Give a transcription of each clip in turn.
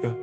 Yeah.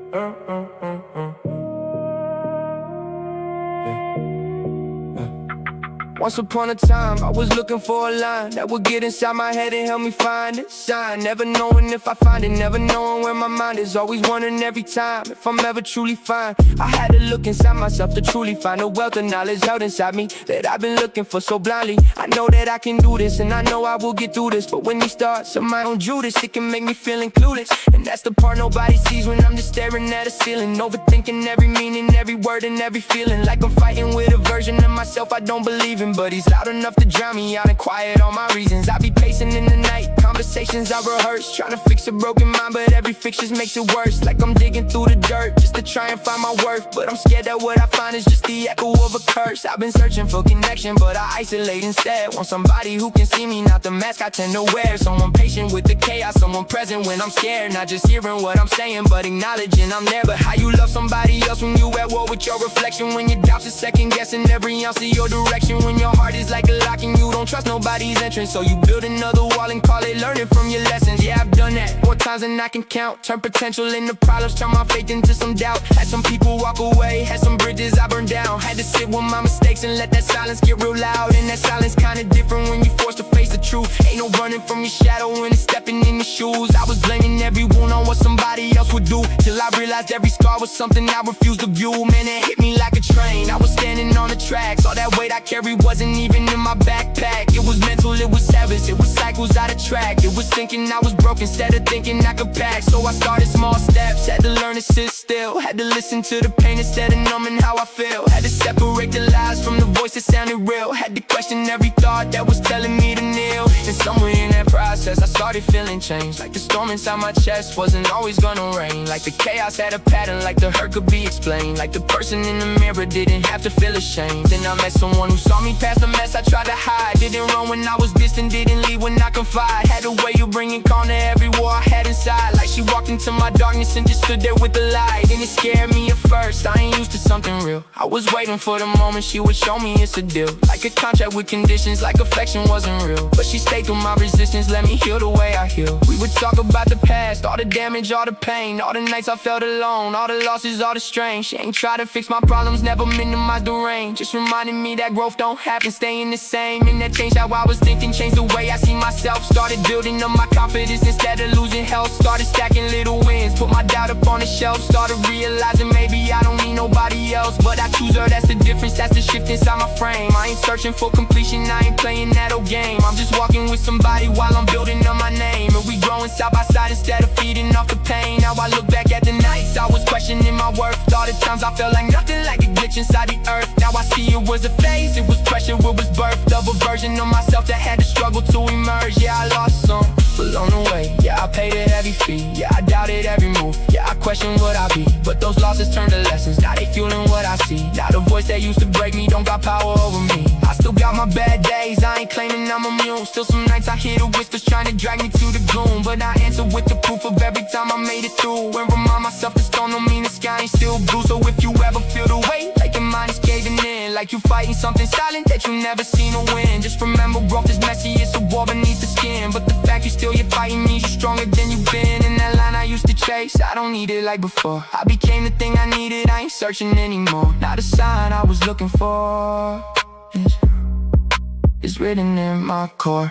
Once upon a time, I was looking for a line that would get inside my head and help me find a sign. Never knowing if I find it, never knowing where my mind is. Always wondering every time if I'm ever truly fine. I had to look inside myself to truly find a wealth of knowledge held inside me that I've been looking for so blindly. I know that I can do this and I know I will get through this, but when these thoughts of my own Judas, it can make me feeling clueless. And that's the part nobody sees when I'm just staring at a ceiling, overthinking every meaning, every word and every feeling, like I'm fighting with a version of myself I don't believe in. But he's loud enough to drown me out and quiet all my reasons. I be pacing in the night, conversations I rehearse, trying to fix a broken mind, but every fix just makes it worse. Like I'm digging through the dirt just to try and find my worth, but I'm scared that what I find is just the echo of a curse. I've been searching for connection, but I isolate instead. Want somebody who can see me, not the mask I tend to wear. Someone patient with the chaos, someone present when I'm scared. Not just hearing what I'm saying, but acknowledging I'm there. But how you love somebody else when you at war with your reflection, when your doubts are second guessing every ounce of your direction, when your heart is like a lock and you don't trust nobody's entrance, so you build another wall and call it learning from your lessons. Yeah, I've done that more times than I can count. Turn potential into problems, turn my faith into some doubt. Had some people walk away, had some bridges I burned down. Had to sit with my mistakes and let that silence get real loud. And that silence kinda different when you forced to face the truth. Ain't no running from your shadow when it's stepping in your shoes. I was blaming every wound on what somebody else would do, till I realized every scar was something I refused to view. Man, it hit me like a train. I was standing on the tracks, all that weight I carried wasn't even in my backpack. It was mental, it was habits, it was cycles out of track. It was thinking I was broke instead of thinking I could pack. So I started small steps, had to learn to sit still, had to listen to the pain instead of numbing how I feel. Had to separate the lies from the voice that sounded real. Had to question every thought that was telling me to kneel. And somewhere in that process I started feeling change, like the storm inside my chest wasn't always gonna rain. Like the chaos had a pattern, like the hurt could be explained. Like the person in the mirror didn't have to feel ashamed. Then I met someone who saw me past the mess I tried to hide. Didn't run when I was distant, didn't leave when I confide. Had a way of bringing calm to every war I had inside. Like she walked into my darkness and just stood there with the light. And it scared me at first, I ain't used to something real. I was waiting for the moment she would show me it's a deal, like a contract with conditions, like affection wasn't real. But she stayed through my resistance, let me heal the way I heal. We would talk about the past, all the damage, all the pain, all the nights I felt alone, all the losses, all the strain. She ain't tried to fix my problems, never minimized the rain. Just reminded me that growth don't happen staying the same. And that changed how I was thinking, changed the way I see myself. Started building up my confidence instead of losing health. Started stacking little wins, put my doubt up on the shelf. Started realizing maybe I don't need nobody else, but I choose her, that's the difference, that's the shift inside my frame. I ain't searching for completion, I ain't playing that old game. I'm just walking with somebody while I'm building up my name. And we growing side by side instead of feeding off the pain. Now I look back at the nights I was questioning my worth. All the times I felt like nothing, like a glitch inside the earth. Now I see it was a phase, it was pressure, it was birth of a version of myself that had to struggle to emerge. Yeah, I lost some along the way, yeah, I paid a heavy fee. Yeah, I doubted every move, yeah, I questioned what I be. But those losses turned to lessons, now they fueling what I see. Now the voice that used to break me don't got power over me. I still got my bad days, I ain't claiming I'm immune. Still some nights I hear the whispers trying to drag me to the gloom, but I answer with the proof of every time I made it through. And remind myself the storm don't mean the sky ain't still blue. So if you ever feel the weight, like your mind is caving in, like you fighting something silent that you never seen a win, just remember growth is messy, it's a war beneath the skin. But the fact you're fighting means you're stronger than you've been. And that line I used to chase, I don't need it like before. I became the thing I needed, I ain't searching anymore. Now the sign I was looking for is written in my core.